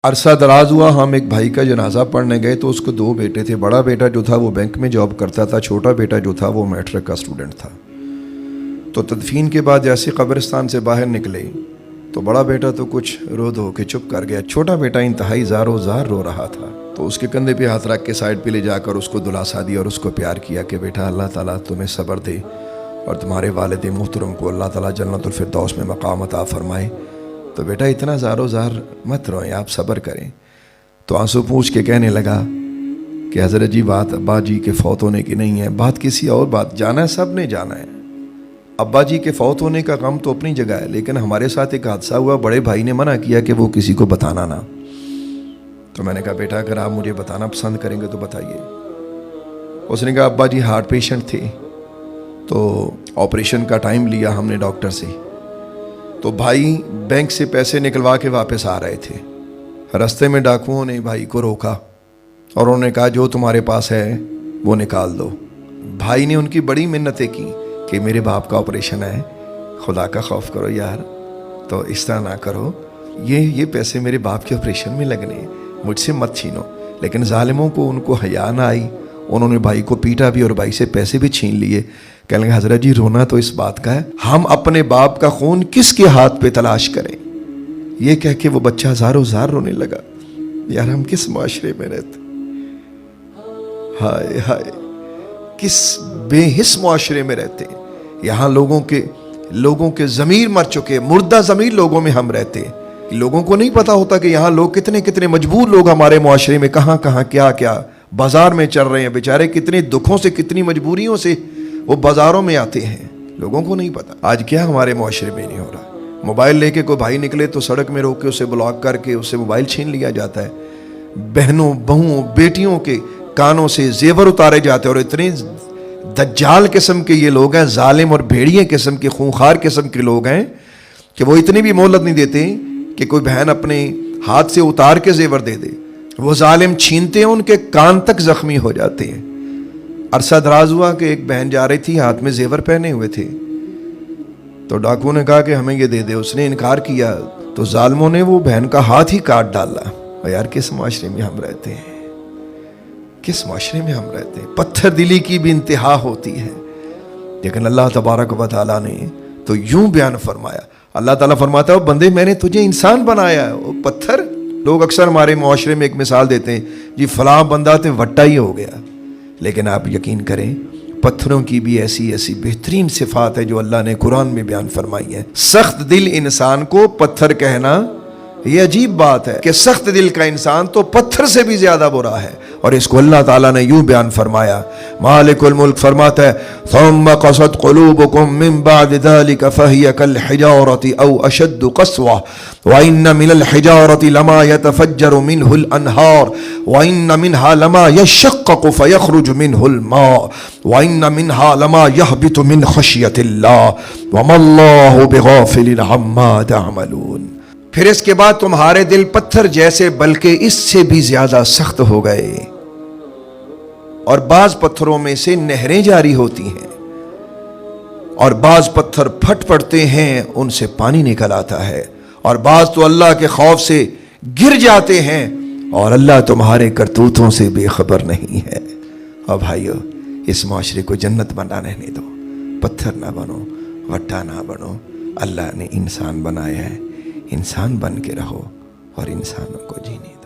عرصہ دراز ہوا ہم ایک بھائی کا جنازہ پڑھنے گئے تو اس کو دو بیٹے تھے. بڑا بیٹا جو تھا وہ بینک میں جاب کرتا تھا, چھوٹا بیٹا جو تھا وہ میٹرک کا اسٹوڈنٹ تھا. تو تدفین کے بعد جیسے قبرستان سے باہر نکلے تو بڑا بیٹا تو کچھ رو دھو کے چپ کر گیا, چھوٹا بیٹا انتہائی زار رو رہا تھا. تو اس کے کندھے پہ ہاتھ رکھ کے سائڈ پہ لے جا کر اس کو دلاسا دیا اور اس کو پیار کیا کہ بیٹا اللہ تعالیٰ تمہیں صبر دے اور تمہارے والد محترم کو اللہ تعالیٰ جنت الفردوس میں مقام عطا فرمائے. تو بیٹا اتنا زار مت روئیں, آپ صبر کریں. تو آنسو پوچھ کے کہنے لگا کہ حضرت جی بات ابا جی کے فوت ہونے کی نہیں ہے, بات کسی اور بات, جانا ہے سب نے جانا ہے. ابا جی کے فوت ہونے کا غم تو اپنی جگہ ہے, لیکن ہمارے ساتھ ایک حادثہ ہوا, بڑے بھائی نے منع کیا کہ وہ کسی کو بتانا نہ. تو میں نے کہا بیٹا اگر آپ مجھے بتانا پسند کریں گے تو بتائیے. اس نے کہا ابا جی ہارٹ پیشنٹ تھے تو آپریشن کا ٹائم لیا ہم نے ڈاکٹر سے. تو بھائی بینک سے پیسے نکلوا کے واپس آ رہے تھے, رستے میں ڈاکوؤں نے بھائی کو روکا اور انہوں نے کہا جو تمہارے پاس ہے وہ نکال دو. بھائی نے ان کی بڑی منتیں کی کہ میرے باپ کا آپریشن ہے, خدا کا خوف کرو یار, تو اس طرح نہ کرو, یہ پیسے میرے باپ کے آپریشن میں لگنے, مجھ سے مت چھینو. لیکن ظالموں کو ان کو حیا نہ آئی, انہوں نے بھائی کو پیٹا بھی اور بھائی سے پیسے بھی چھین لیے. کہنے لگے حضرت جی رونا تو اس بات کا ہے, ہم اپنے باپ کا خون کس کے ہاتھ پہ تلاش کریں. یہ کہہ کے وہ بچہ زار رونے لگا. یار ہم کس معاشرے میں رہتے, ہائے ہائے کس بے حس معاشرے میں رہتے. یہاں لوگوں کے ضمیر مر چکے, مردہ ضمیر لوگوں میں ہم رہتے. لوگوں کو نہیں پتا ہوتا کہ یہاں لوگ کتنے مجبور لوگ ہمارے معاشرے میں کہاں کیا بازار میں چل رہے ہیں بیچارے, کتنے دکھوں سے کتنی مجبوریوں سے وہ بازاروں میں آتے ہیں, لوگوں کو نہیں پتا. آج کیا ہمارے معاشرے میں نہیں ہو رہا, موبائل لے کے کوئی بھائی نکلے تو سڑک میں روک کے اسے بلاک کر کے اسے موبائل چھین لیا جاتا ہے. بہنوں بہوؤں بیٹیوں کے کانوں سے زیور اتارے جاتے ہیں. اور اتنے دجال قسم کے یہ لوگ ہیں, ظالم اور بھیڑیے قسم کے خونخوار قسم کے لوگ ہیں کہ وہ اتنی بھی مہلت نہیں دیتے کہ کوئی بہن اپنے ہاتھ سے اتار کے زیور دے دے. وہ ظالم چھینتے ہیں, ان کے کان تک زخمی ہو جاتے ہیں. عرصہ دراز ہوا کہ ایک بہن جا رہی تھی, ہاتھ میں زیور پہنے ہوئے تھے, تو ڈاکو نے کہا کہ ہمیں یہ دے دے. اس نے انکار کیا تو ظالموں نے وہ بہن کا ہاتھ ہی کاٹ ڈالا. اور یار کس معاشرے میں ہم رہتے ہیں, کس معاشرے میں ہم رہتے ہیں. پتھر دلی کی بھی انتہا ہوتی ہے. لیکن اللہ تبارک و تعالیٰ نے تو یوں بیان فرمایا, اللہ تعالیٰ فرماتا ہے بندے میں نے تجھے انسان بنایا ہے. وہ پتھر, لوگ اکثر ہمارے معاشرے میں ایک مثال دیتے ہیں, جی فلاں بندہ تو وٹا ہی ہو گیا. لیکن آپ یقین کریں پتھروں کی بھی ایسی بہترین صفات ہے جو اللہ نے قرآن میں بیان فرمائی ہے. سخت دل انسان کو پتھر کہنا یہ عجیب بات ہے کہ سخت دل کا انسان تو پتھر سے بھی زیادہ برا ہے. اور اس کو اللہ تعالیٰ نے یوں بیان فرمایا, مالک الملک فرماتا ہے ثم قست قلوبكم من بعد ذلك فهي كالحجارة او اشد قسوة وان من الحجارة لما يتفجر منه الانهار وان منها لما يشقق فيخرج منه الماء وان منها لما يهبط من خشية الله وما الله بغافل عما تعملون. پھر اس کے بعد تمہارے دل پتھر جیسے بلکہ اس سے بھی زیادہ سخت ہو گئے, اور بعض پتھروں میں سے نہریں جاری ہوتی ہیں, اور بعض پتھر پھٹ پڑتے ہیں ان سے پانی نکل آتا ہے, اور بعض تو اللہ کے خوف سے گر جاتے ہیں, اور اللہ تمہارے کرتوتوں سے بے خبر نہیں ہے. اور بھائیو اس معاشرے کو جنت بنا رہنے دو, پتھر نہ بنو, وٹا نہ بنو. اللہ نے انسان بنایا ہے, انسان بن کے رہو اور انسانوں کو جینے دو.